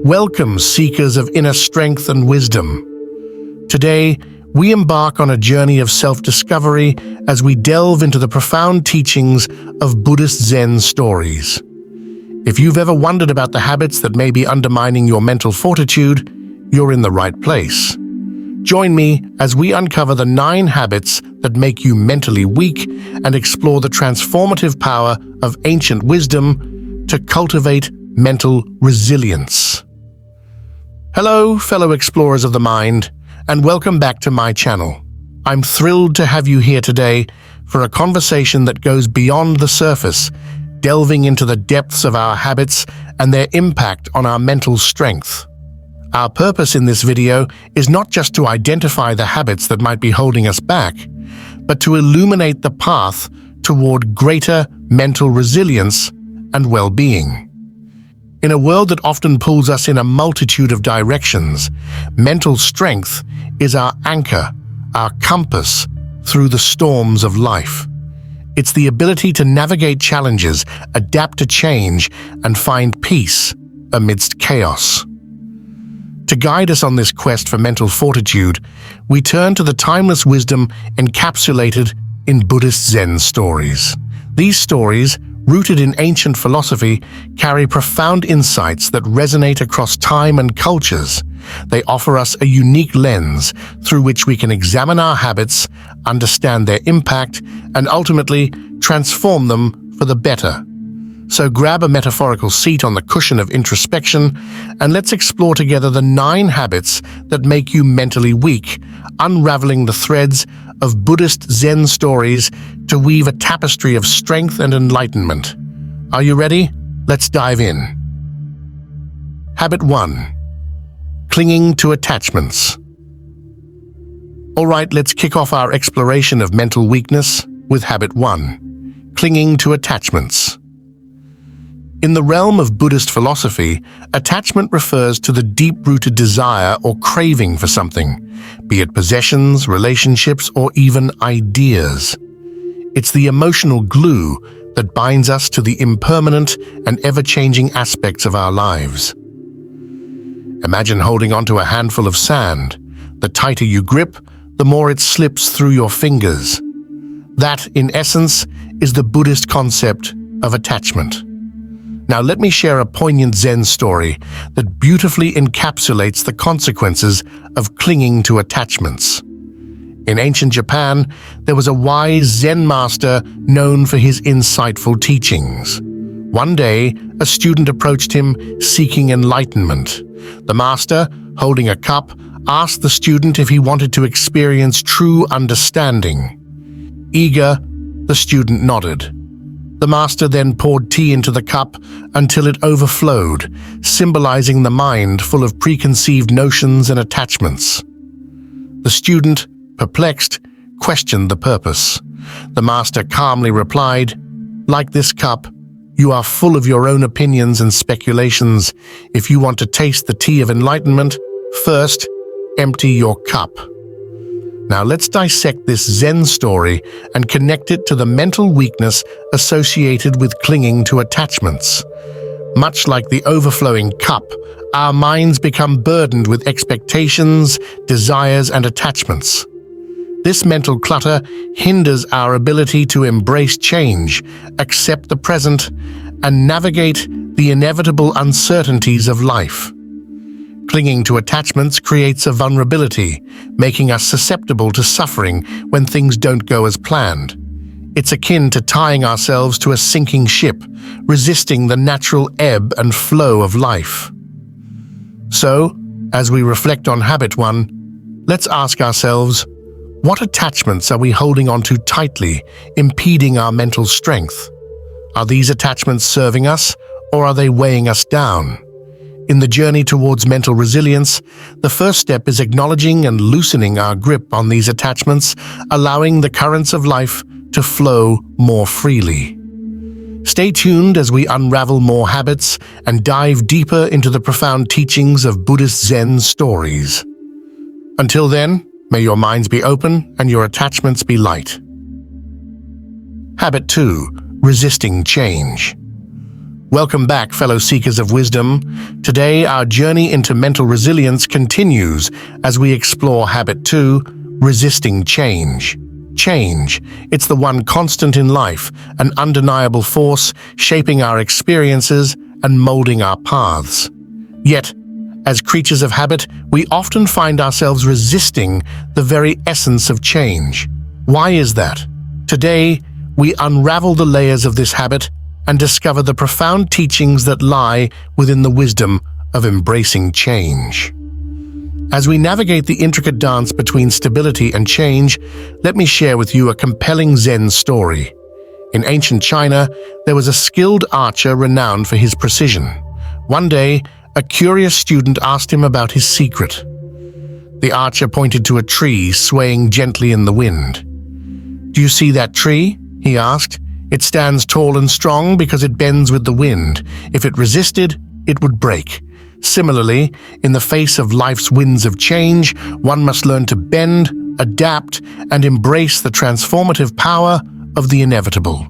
Welcome, seekers of inner strength and wisdom. Today, we embark on a journey of self-discovery as we delve into the profound teachings of Buddhist Zen stories. If you've ever wondered about the habits that may be undermining your mental fortitude, you're in the right place. Join me as we uncover the 9 habits that make you mentally weak and explore the transformative power of ancient wisdom to cultivate mental resilience. Hello, fellow explorers of the mind, and welcome back to my channel. I'm thrilled to have you here today for a conversation that goes beyond the surface, delving into the depths of our habits and their impact on our mental strength. Our purpose in this video is not just to identify the habits that might be holding us back, but to illuminate the path toward greater mental resilience and well-being. In a world that often pulls us in a multitude of directions, mental strength is our anchor, our compass through the storms of life. It's the ability to navigate challenges, adapt to change, and find peace amidst chaos. To guide us on this quest for mental fortitude, we turn to the timeless wisdom encapsulated in Buddhist Zen stories. These stories, rooted in ancient philosophy, carry profound insights that resonate across time and cultures. They offer us a unique lens through which we can examine our habits, understand their impact, and ultimately transform them for the better. So grab a metaphorical seat on the cushion of introspection and let's explore together the 9 habits that make you mentally weak, unraveling the threads of Buddhist Zen stories to weave a tapestry of strength and enlightenment. Are you ready? Let's dive in. Habit 1. Clinging to attachments. All right, let's kick off our exploration of mental weakness with Habit 1. Clinging to attachments. In the realm of Buddhist philosophy, attachment refers to the deep-rooted desire or craving for something, be it possessions, relationships, or even ideas. It's the emotional glue that binds us to the impermanent and ever-changing aspects of our lives. Imagine holding onto a handful of sand. The tighter you grip, the more it slips through your fingers. That, in essence, is the Buddhist concept of attachment. Now let me share a poignant Zen story that beautifully encapsulates the consequences of clinging to attachments. In ancient Japan, there was a wise Zen master known for his insightful teachings. One day, a student approached him seeking enlightenment. The master, holding a cup, asked the student if he wanted to experience true understanding. Eager, the student nodded. The master then poured tea into the cup until it overflowed, symbolizing the mind full of preconceived notions and attachments. The student, perplexed, questioned the purpose. The master calmly replied, "Like this cup, you are full of your own opinions and speculations. If you want to taste the tea of enlightenment, first, empty your cup." Now let's dissect this Zen story and connect it to the mental weakness associated with clinging to attachments. Much like the overflowing cup, our minds become burdened with expectations, desires, and attachments. This mental clutter hinders our ability to embrace change, accept the present, and navigate the inevitable uncertainties of life. Clinging to attachments creates a vulnerability, making us susceptible to suffering when things don't go as planned. It's akin to tying ourselves to a sinking ship, resisting the natural ebb and flow of life. So, as we reflect on Habit 1, let's ask ourselves, what attachments are we holding on to tightly, impeding our mental strength? Are these attachments serving us, or are they weighing us down? In the journey towards mental resilience, the first step is acknowledging and loosening our grip on these attachments, allowing the currents of life to flow more freely. Stay tuned as we unravel more habits and dive deeper into the profound teachings of Buddhist Zen stories. Until then, may your minds be open and your attachments be light. Habit 2. Resisting change. Welcome back, fellow seekers of wisdom. Today, our journey into mental resilience continues as we explore habit 2, resisting change. Change, it's the one constant in life, an undeniable force shaping our experiences and molding our paths. Yet, as creatures of habit, we often find ourselves resisting the very essence of change. Why is that? Today, we unravel the layers of this habit and discover the profound teachings that lie within the wisdom of embracing change. As we navigate the intricate dance between stability and change, let me share with you a compelling Zen story. In ancient China, there was a skilled archer renowned for his precision. One day, a curious student asked him about his secret. The archer pointed to a tree swaying gently in the wind. "Do you see that tree?" he asked. "It stands tall and strong because it bends with the wind. If it resisted, it would break." Similarly, in the face of life's winds of change, one must learn to bend, adapt, and embrace the transformative power of the inevitable.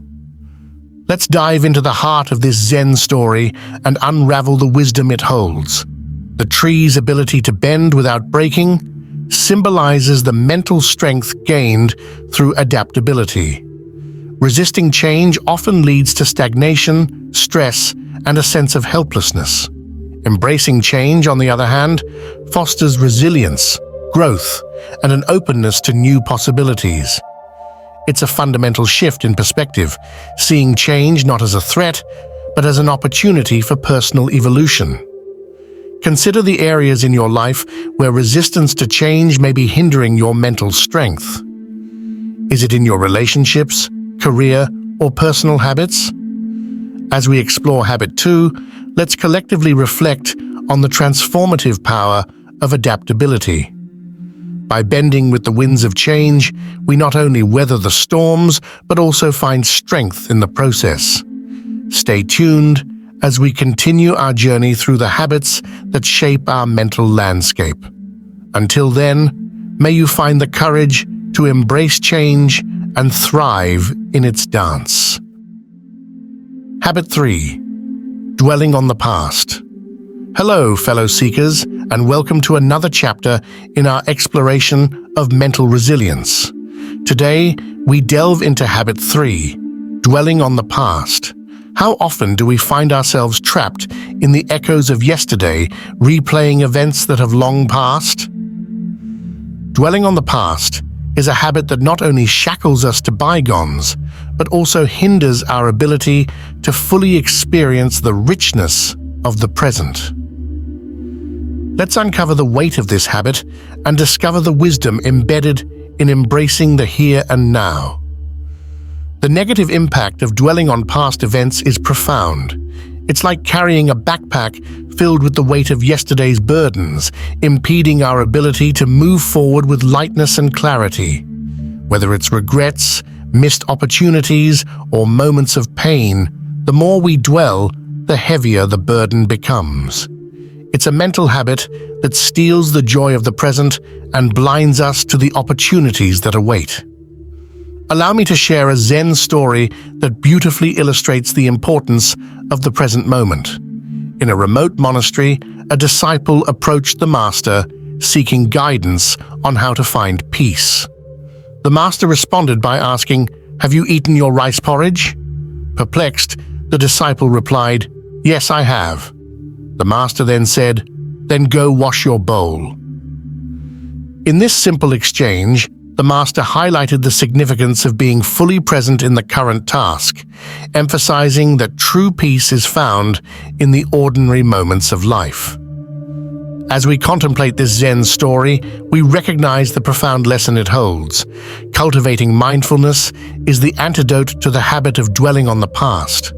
Let's dive into the heart of this Zen story and unravel the wisdom it holds. The tree's ability to bend without breaking symbolizes the mental strength gained through adaptability. Resisting change often leads to stagnation, stress, and a sense of helplessness. Embracing change, on the other hand, fosters resilience, growth, and an openness to new possibilities. It's a fundamental shift in perspective, seeing change not as a threat, but as an opportunity for personal evolution. Consider the areas in your life where resistance to change may be hindering your mental strength. Is it in your relationships, career, or personal habits? As we explore habit 2, let's collectively reflect on the transformative power of adaptability. By bending with the winds of change, we not only weather the storms, but also find strength in the process. Stay tuned as we continue our journey through the habits that shape our mental landscape. Until then, may you find the courage to embrace change and thrive in its dance. Habit 3. Dwelling on the past. Hello, fellow seekers, and welcome to another chapter in our exploration of mental resilience. Today, we delve into habit 3, dwelling on the past. How often do we find ourselves trapped in the echoes of yesterday, replaying events that have long passed? Dwelling on the past is a habit that not only shackles us to bygones, but also hinders our ability to fully experience the richness of the present. Let's uncover the weight of this habit and discover the wisdom embedded in embracing the here and now. The negative impact of dwelling on past events is profound. It's like carrying a backpack filled with the weight of yesterday's burdens, impeding our ability to move forward with lightness and clarity. Whether it's regrets, missed opportunities, or moments of pain, the more we dwell, the heavier the burden becomes. It's a mental habit that steals the joy of the present and blinds us to the opportunities that await. Allow me to share a Zen story that beautifully illustrates the importance of the present moment. In a remote monastery, a disciple approached the master, seeking guidance on how to find peace. The master responded by asking, "Have you eaten your rice porridge?" Perplexed, the disciple replied, "Yes, I have." The master then said, "Then go wash your bowl." In this simple exchange, the master highlighted the significance of being fully present in the current task, emphasizing that true peace is found in the ordinary moments of life. As we contemplate this Zen story, we recognize the profound lesson it holds. Cultivating mindfulness is the antidote to the habit of dwelling on the past.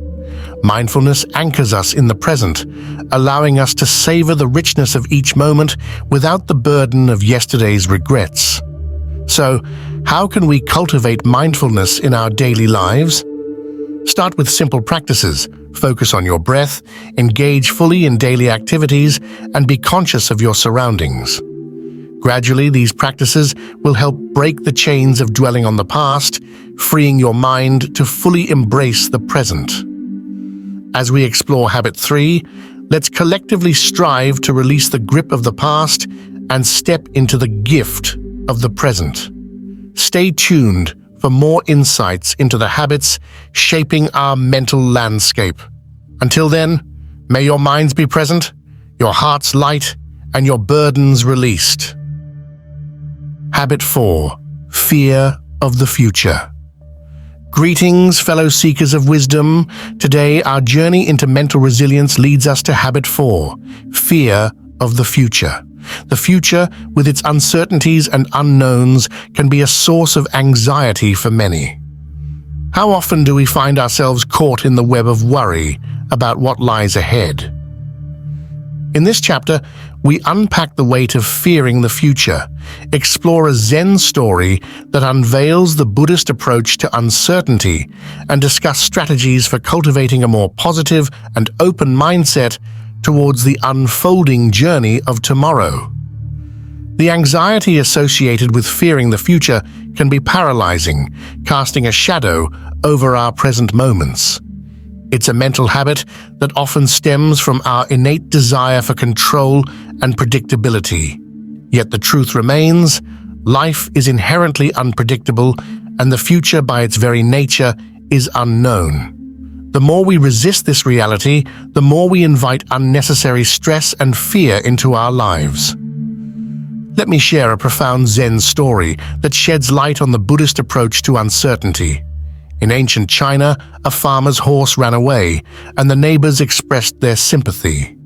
Mindfulness anchors us in the present, allowing us to savor the richness of each moment without the burden of yesterday's regrets. So, how can we cultivate mindfulness in our daily lives? Start with simple practices. Focus on your breath, engage fully in daily activities, and be conscious of your surroundings. Gradually, these practices will help break the chains of dwelling on the past, freeing your mind to fully embrace the present. As we explore habit 3, let's collectively strive to release the grip of the past and step into the gift of the present. Stay tuned for more insights into the habits shaping our mental landscape. Until then, may your minds be present, your hearts light, and your burdens released. Habit 4. Fear of the future. Greetings, fellow seekers of wisdom. Today, our journey into mental resilience leads us to habit 4, fear of the future. The future, with its uncertainties and unknowns, can be a source of anxiety for many. How often do we find ourselves caught in the web of worry about what lies ahead? In this chapter, we unpack the weight of fearing the future, explore a Zen story that unveils the Buddhist approach to uncertainty, and discuss strategies for cultivating a more positive and open mindset towards the unfolding journey of tomorrow. The anxiety associated with fearing the future can be paralyzing, casting a shadow over our present moments. It's a mental habit that often stems from our innate desire for control and predictability. Yet the truth remains, life is inherently unpredictable, and the future by its very nature is unknown. The more we resist this reality, the more we invite unnecessary stress and fear into our lives. Let me share a profound Zen story that sheds light on the Buddhist approach to uncertainty. In ancient China, a farmer's horse ran away, and the neighbors expressed their sympathy.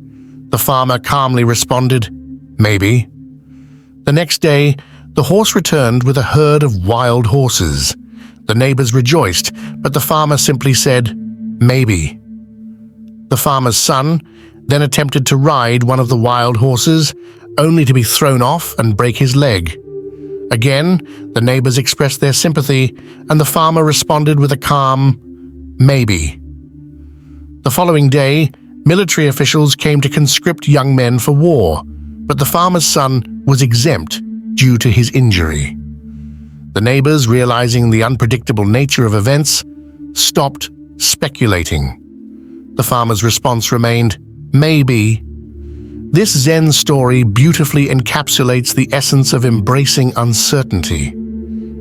The farmer calmly responded, "Maybe." The next day, the horse returned with a herd of wild horses. The neighbors rejoiced, but the farmer simply said, "Maybe." The farmer's son then attempted to ride one of the wild horses, only to be thrown off and break his leg. Again, the neighbors expressed their sympathy, and the farmer responded with a calm, "Maybe." The following day, military officials came to conscript young men for war, but the farmer's son was exempt due to his injury. The neighbors, realizing the unpredictable nature of events, stopped speculating. The farmer's response remained, "Maybe." This Zen story beautifully encapsulates the essence of embracing uncertainty.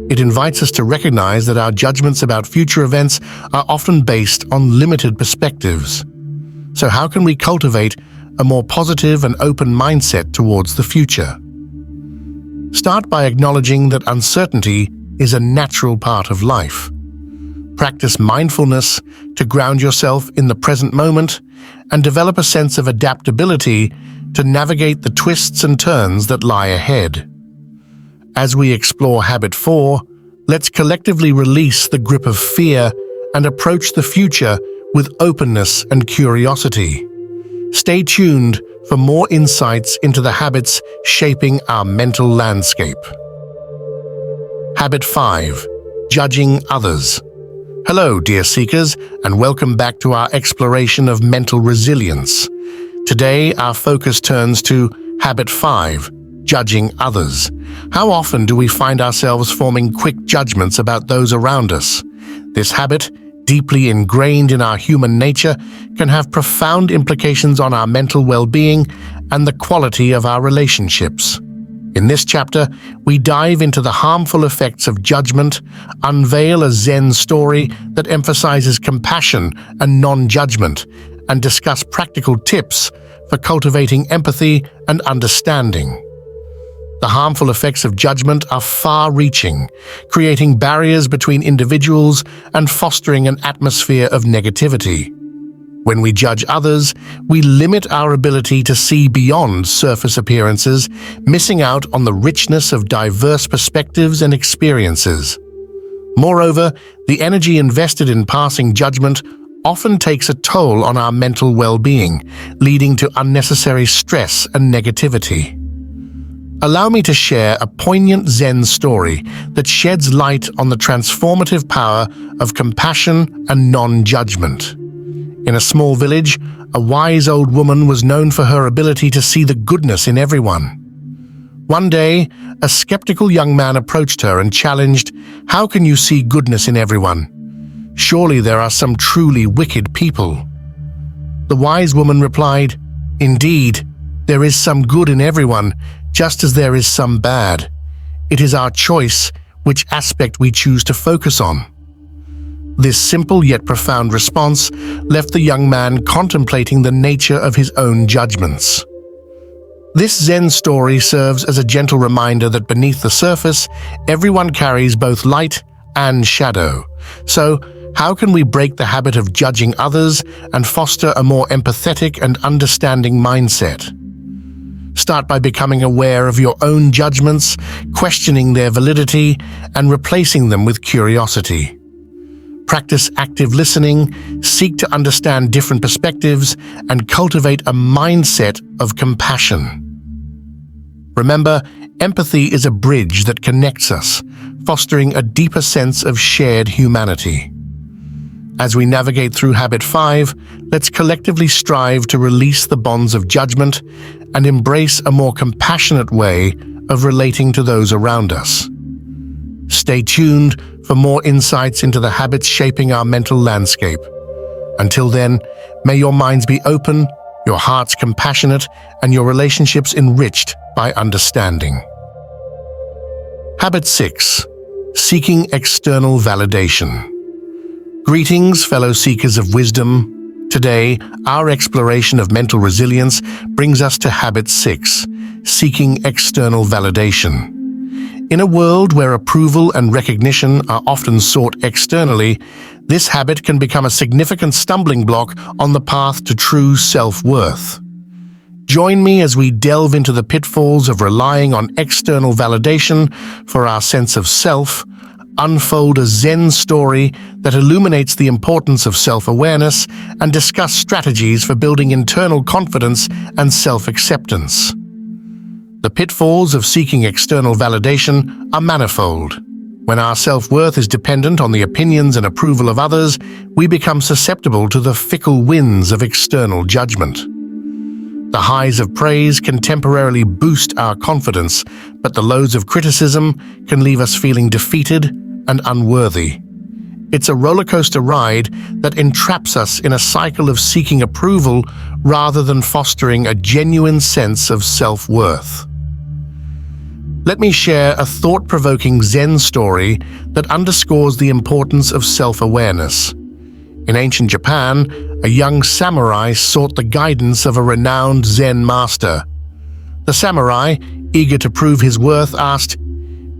It invites us to recognize that our judgments about future events are often based on limited perspectives. So how can we cultivate a more positive and open mindset towards the future? Start by acknowledging that uncertainty is a natural part of life. Practice mindfulness to ground yourself in the present moment and develop a sense of adaptability to navigate the twists and turns that lie ahead. As we explore habit 4, let's collectively release the grip of fear and approach the future with openness and curiosity. Stay tuned for more insights into the habits shaping our mental landscape. Habit 5. Judging others. Hello, dear seekers, and welcome back to our exploration of mental resilience. Today, our focus turns to habit 5, judging others. How often do we find ourselves forming quick judgments about those around us? This habit, deeply ingrained in our human nature, can have profound implications on our mental well-being and the quality of our relationships. In this chapter, we dive into the harmful effects of judgment, unveil a Zen story that emphasizes compassion and non-judgment, and discuss practical tips for cultivating empathy and understanding. The harmful effects of judgment are far-reaching, creating barriers between individuals and fostering an atmosphere of negativity. When we judge others, we limit our ability to see beyond surface appearances, missing out on the richness of diverse perspectives and experiences. Moreover, the energy invested in passing judgment often takes a toll on our mental well-being, leading to unnecessary stress and negativity. Allow me to share a poignant Zen story that sheds light on the transformative power of compassion and non-judgment. In a small village, a wise old woman was known for her ability to see the goodness in everyone. One day, a skeptical young man approached her and challenged, "How can you see goodness in everyone? Surely there are some truly wicked people." The wise woman replied, "Indeed, there is some good in everyone, just as there is some bad. It is our choice which aspect we choose to focus on." This simple yet profound response left the young man contemplating the nature of his own judgments. This Zen story serves as a gentle reminder that beneath the surface, everyone carries both light and shadow. So, how can we break the habit of judging others and foster a more empathetic and understanding mindset? Start by becoming aware of your own judgments, questioning their validity, and replacing them with curiosity. Practice active listening, seek to understand different perspectives, and cultivate a mindset of compassion. Remember, empathy is a bridge that connects us, fostering a deeper sense of shared humanity. As we navigate through Habit 5, let's collectively strive to release the bonds of judgment and embrace a more compassionate way of relating to those around us. Stay tuned for more insights into the habits shaping our mental landscape. Until then, may your minds be open, your hearts compassionate, and your relationships enriched by understanding. Habit 6. Seeking external validation. Greetings, fellow seekers of wisdom. Today, our exploration of mental resilience brings us to Habit 6, seeking external validation. In a world where approval and recognition are often sought externally, this habit can become a significant stumbling block on the path to true self-worth. Join me as we delve into the pitfalls of relying on external validation for our sense of self, unfold a Zen story that illuminates the importance of self-awareness, and discuss strategies for building internal confidence and self-acceptance. The pitfalls of seeking external validation are manifold. When our self-worth is dependent on the opinions and approval of others, we become susceptible to the fickle winds of external judgment. The highs of praise can temporarily boost our confidence, but the lows of criticism can leave us feeling defeated and unworthy. It's a rollercoaster ride that entraps us in a cycle of seeking approval rather than fostering a genuine sense of self-worth. Let me share a thought-provoking Zen story that underscores the importance of self-awareness. In ancient Japan, a young samurai sought the guidance of a renowned Zen master. The samurai, eager to prove his worth, asked,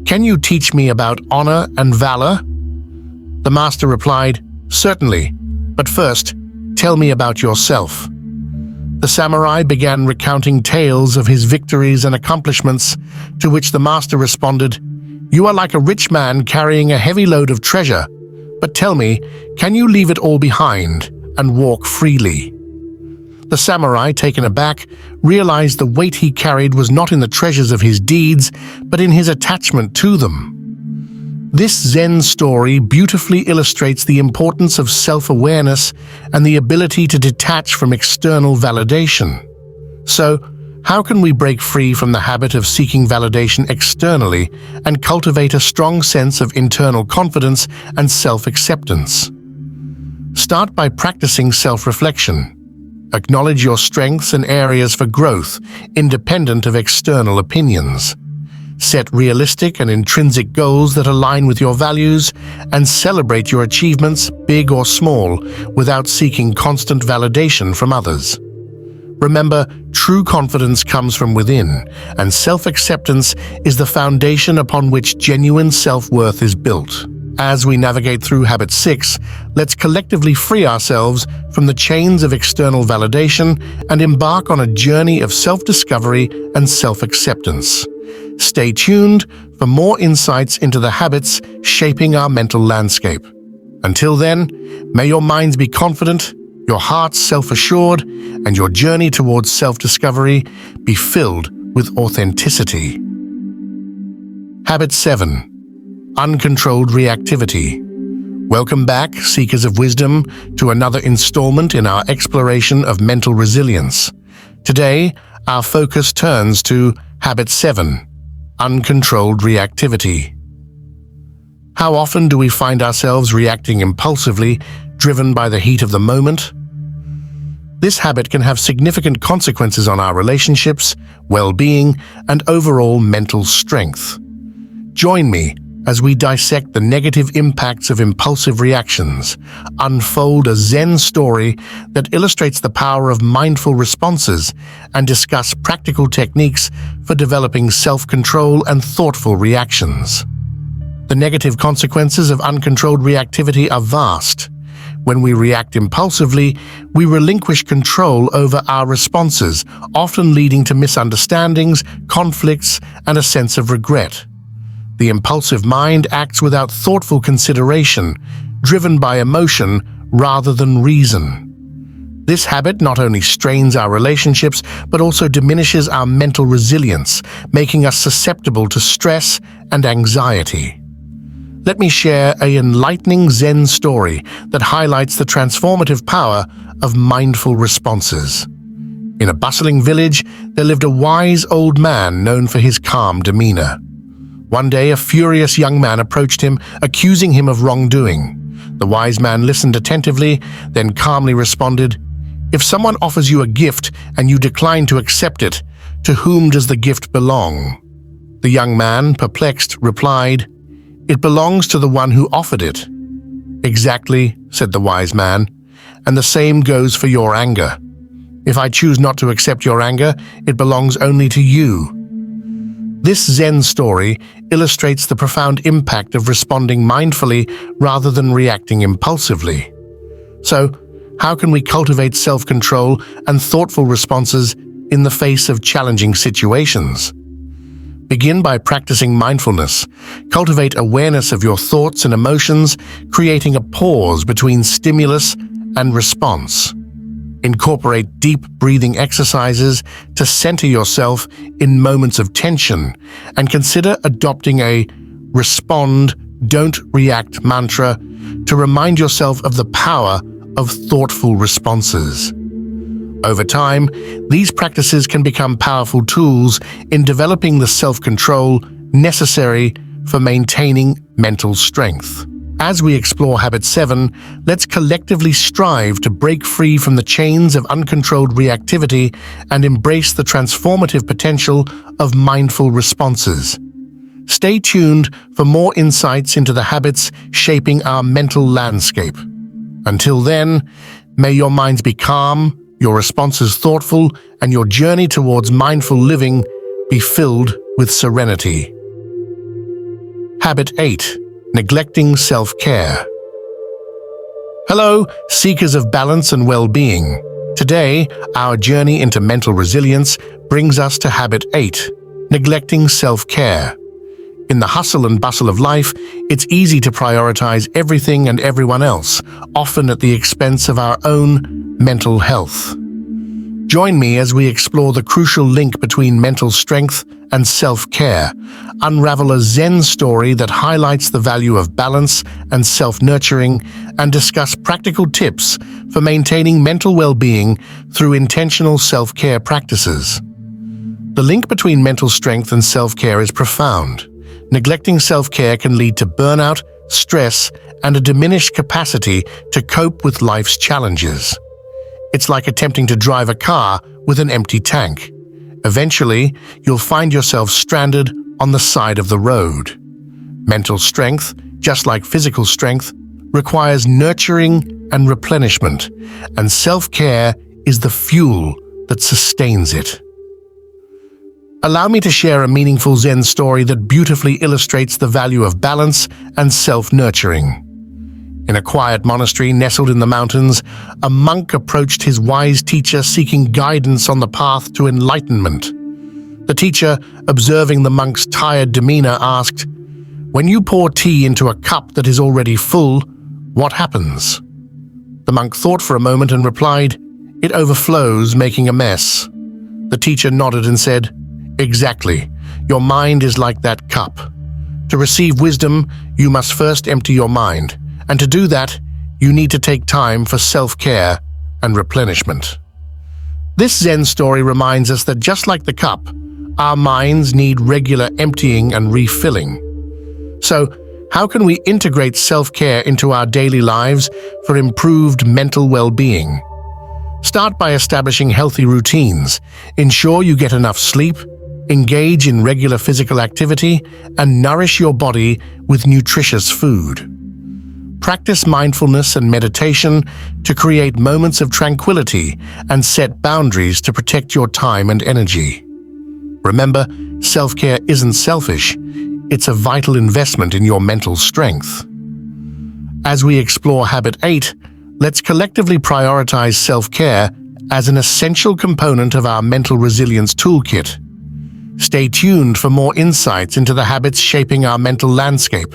"Can you teach me about honor and valor?" The master replied, "Certainly, but first, tell me about yourself." The samurai began recounting tales of his victories and accomplishments, to which the master responded, "You are like a rich man carrying a heavy load of treasure. But tell me, can you leave it all behind and walk freely?" The samurai, taken aback, realized the weight he carried was not in the treasures of his deeds, but in his attachment to them. This Zen story beautifully illustrates the importance of self-awareness and the ability to detach from external validation. So, how can we break free from the habit of seeking validation externally and cultivate a strong sense of internal confidence and self-acceptance? Start by practicing self-reflection. Acknowledge your strengths and areas for growth, independent of external opinions. Set realistic and intrinsic goals that align with your values, and celebrate your achievements, big or small, without seeking constant validation from others. Remember, true confidence comes from within, and self-acceptance is the foundation upon which genuine self-worth is built. As we navigate through Habit 6, let's collectively free ourselves from the chains of external validation and embark on a journey of self-discovery and self-acceptance. Stay tuned for more insights into the habits shaping our mental landscape. Until then, may your minds be confident, your hearts self-assured, and your journey towards self-discovery be filled with authenticity. Habit 7. Uncontrolled reactivity. Welcome back, seekers of wisdom, to another installment in our exploration of mental resilience. Today, our focus turns to Habit 7. Uncontrolled reactivity. How often do we find ourselves reacting impulsively, driven by the heat of the moment? This habit can have significant consequences on our relationships, well-being, and overall mental strength. Join me as we dissect the negative impacts of impulsive reactions, unfold a Zen story that illustrates the power of mindful responses, and discuss practical techniques for developing self-control and thoughtful reactions. The negative consequences of uncontrolled reactivity are vast. When we react impulsively, we relinquish control over our responses, often leading to misunderstandings, conflicts, and a sense of regret. The impulsive mind acts without thoughtful consideration, driven by emotion rather than reason. This habit not only strains our relationships, but also diminishes our mental resilience, making us susceptible to stress and anxiety. Let me share an enlightening Zen story that highlights the transformative power of mindful responses. In a bustling village, there lived a wise old man known for his calm demeanor. One day, a furious young man approached him, accusing him of wrongdoing. The wise man listened attentively, then calmly responded, "If someone offers you a gift and you decline to accept it, to whom does the gift belong?" The young man, perplexed, replied, "It belongs to the one who offered it." "Exactly," said the wise man, "and the same goes for your anger. If I choose not to accept your anger, it belongs only to you." This Zen story illustrates the profound impact of responding mindfully rather than reacting impulsively. So, how can we cultivate self-control and thoughtful responses in the face of challenging situations? Begin by practicing mindfulness. Cultivate awareness of your thoughts and emotions, creating a pause between stimulus and response. Incorporate deep breathing exercises to center yourself in moments of tension, and consider adopting a respond, don't react mantra to remind yourself of the power of thoughtful responses. Over time, these practices can become powerful tools in developing the self-control necessary for maintaining mental strength. As we explore Habit 7, let's collectively strive to break free from the chains of uncontrolled reactivity and embrace the transformative potential of mindful responses. Stay tuned for more insights into the habits shaping our mental landscape. Until then, may your minds be calm, your responses thoughtful, and your journey towards mindful living be filled with serenity. Habit 8. Neglecting self-care. Hello, seekers of balance and well-being. Today, our journey into mental resilience brings us to Habit 8. Neglecting self-care. In the hustle and bustle of life, it's easy to prioritize everything and everyone else, often at the expense of our own mental health. Join me as we explore the crucial link between mental strength and self-care, unravel a Zen story that highlights the value of balance and self-nurturing, and discuss practical tips for maintaining mental well-being through intentional self-care practices. The link between mental strength and self-care is profound. Neglecting self-care can lead to burnout, stress, and a diminished capacity to cope with life's challenges. It's like attempting to drive a car with an empty tank. Eventually, you'll find yourself stranded on the side of the road. Mental strength, just like physical strength, requires nurturing and replenishment, and self-care is the fuel that sustains it. Allow me to share a meaningful Zen story that beautifully illustrates the value of balance and self-nurturing. In a quiet monastery nestled in the mountains, a monk approached his wise teacher seeking guidance on the path to enlightenment. The teacher, observing the monk's tired demeanor, asked, "When you pour tea into a cup that is already full, what happens?" The monk thought for a moment and replied, "It overflows, making a mess." The teacher nodded and said, "Exactly. Your mind is like that cup. To receive wisdom, you must first empty your mind. And to do that, you need to take time for self-care and replenishment." This Zen story reminds us that just like the cup, our minds need regular emptying and refilling. So, how can we integrate self-care into our daily lives for improved mental well-being? Start by establishing healthy routines. Ensure you get enough sleep, engage in regular physical activity, and nourish your body with nutritious food. Practice mindfulness and meditation to create moments of tranquility and set boundaries to protect your time and energy. Remember, self-care isn't selfish. It's a vital investment in your mental strength. As we explore Habit 8, let's collectively prioritize self-care as an essential component of our mental resilience toolkit. Stay tuned for more insights into the habits shaping our mental landscape.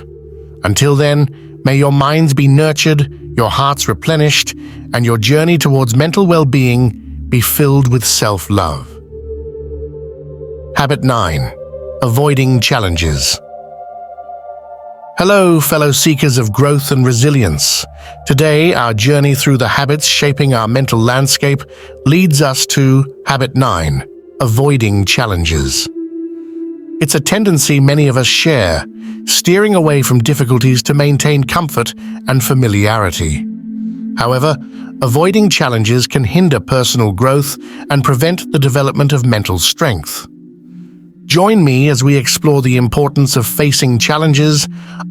Until then, may your minds be nurtured, your hearts replenished, and your journey towards mental well-being be filled with self-love. Habit 9. Avoiding challenges. Hello, fellow seekers of growth and resilience. Today, our journey through the habits shaping our mental landscape leads us to Habit 9. Avoiding challenges. It's a tendency many of us share, steering away from difficulties to maintain comfort and familiarity. However, avoiding challenges can hinder personal growth and prevent the development of mental strength. Join me as we explore the importance of facing challenges,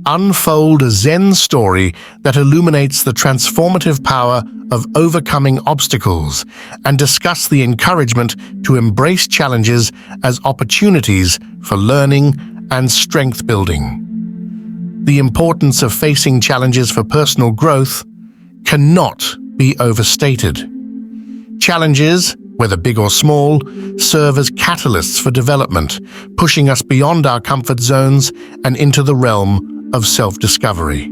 unfold a Zen story that illuminates the transformative power of overcoming obstacles, and discuss the encouragement to embrace challenges as opportunities for learning and strength building. The importance of facing challenges for personal growth cannot be overstated. Challenges, whether big or small, serve as catalysts for development, pushing us beyond our comfort zones and into the realm of self-discovery.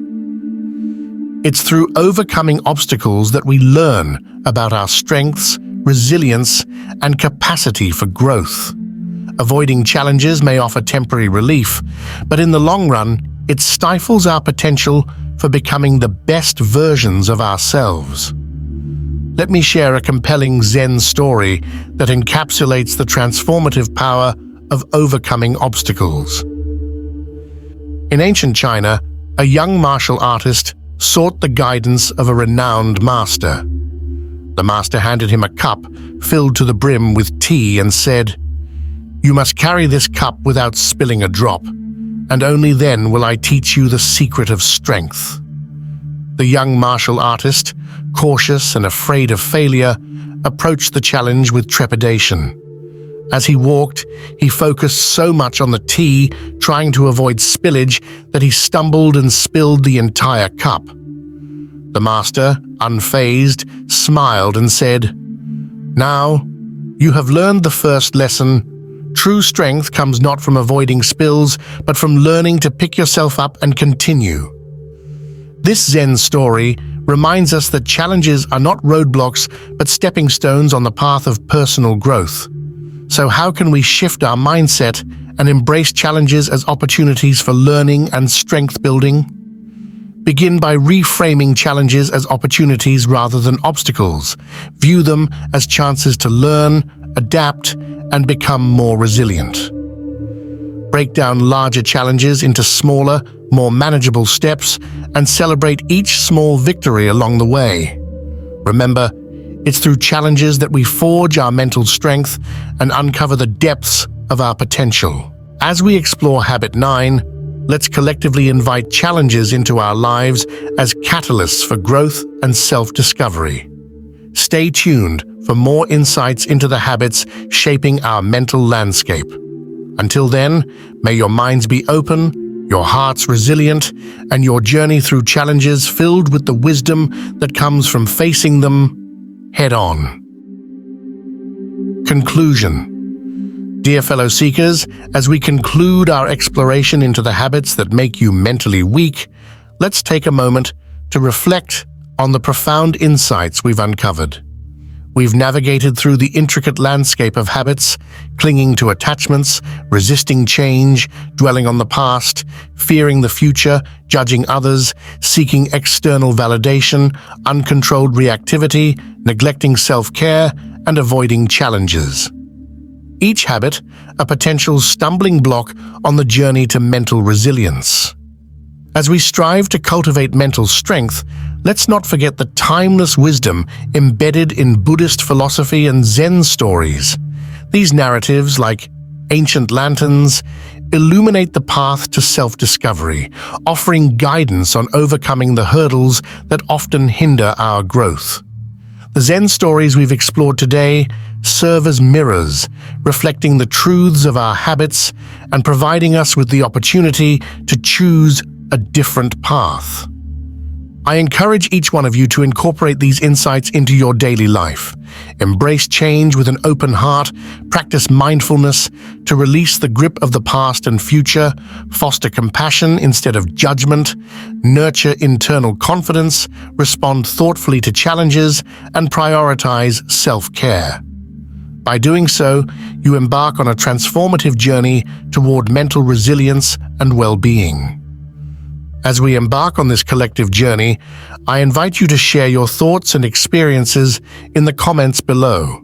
It's through overcoming obstacles that we learn about our strengths, resilience, and capacity for growth. Avoiding challenges may offer temporary relief, but in the long run, it stifles our potential for becoming the best versions of ourselves. Let me share a compelling Zen story that encapsulates the transformative power of overcoming obstacles. In ancient China, a young martial artist sought the guidance of a renowned master. The master handed him a cup filled to the brim with tea and said, "You must carry this cup without spilling a drop, and only then will I teach you the secret of strength." The young martial artist, cautious and afraid of failure, approached the challenge with trepidation. As he walked, he focused so much on the tea, trying to avoid spillage, that he stumbled and spilled the entire cup. The master, unfazed, smiled and said, "Now, you have learned the first lesson. True strength comes not from avoiding spills, but from learning to pick yourself up and continue." This Zen story reminds us that challenges are not roadblocks, but stepping stones on the path of personal growth. So how can we shift our mindset and embrace challenges as opportunities for learning and strength building? Begin by reframing challenges as opportunities rather than obstacles. View them as chances to learn, adapt, and become more resilient. Break down larger challenges into smaller, more manageable steps, and celebrate each small victory along the way. Remember, it's through challenges that we forge our mental strength and uncover the depths of our potential. As we explore Habit 9, let's collectively invite challenges into our lives as catalysts for growth and self-discovery. Stay tuned for more insights into the habits shaping our mental landscape. Until then, may your minds be open, your hearts resilient, and your journey through challenges filled with the wisdom that comes from facing them head-on. Conclusion. Dear fellow seekers, as we conclude our exploration into the habits that make you mentally weak, let's take a moment to reflect on the profound insights we've uncovered. We've navigated through the intricate landscape of habits, clinging to attachments, resisting change, dwelling on the past, fearing the future, judging others, seeking external validation, uncontrolled reactivity, neglecting self-care, and avoiding challenges. Each habit, a potential stumbling block on the journey to mental resilience. As we strive to cultivate mental strength, let's not forget the timeless wisdom embedded in Buddhist philosophy and Zen stories. These narratives, like ancient lanterns, illuminate the path to self-discovery, offering guidance on overcoming the hurdles that often hinder our growth. The Zen stories we've explored today serve as mirrors, reflecting the truths of our habits and providing us with the opportunity to choose a different path. I encourage each one of you to incorporate these insights into your daily life. Embrace change with an open heart, practice mindfulness to release the grip of the past and future, foster compassion instead of judgment, nurture internal confidence, respond thoughtfully to challenges, and prioritize self-care. By doing so, you embark on a transformative journey toward mental resilience and well-being. As we embark on this collective journey, I invite you to share your thoughts and experiences in the comments below.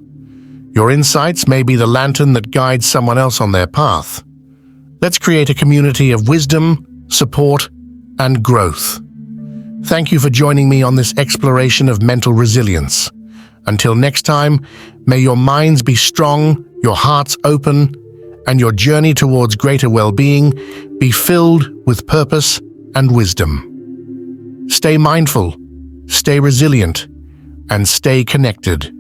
Your insights may be the lantern that guides someone else on their path. Let's create a community of wisdom, support, and growth. Thank you for joining me on this exploration of mental resilience. Until next time, may your minds be strong, your hearts open, and your journey towards greater well-being be filled with purpose and wisdom. Stay mindful, stay resilient, and stay connected.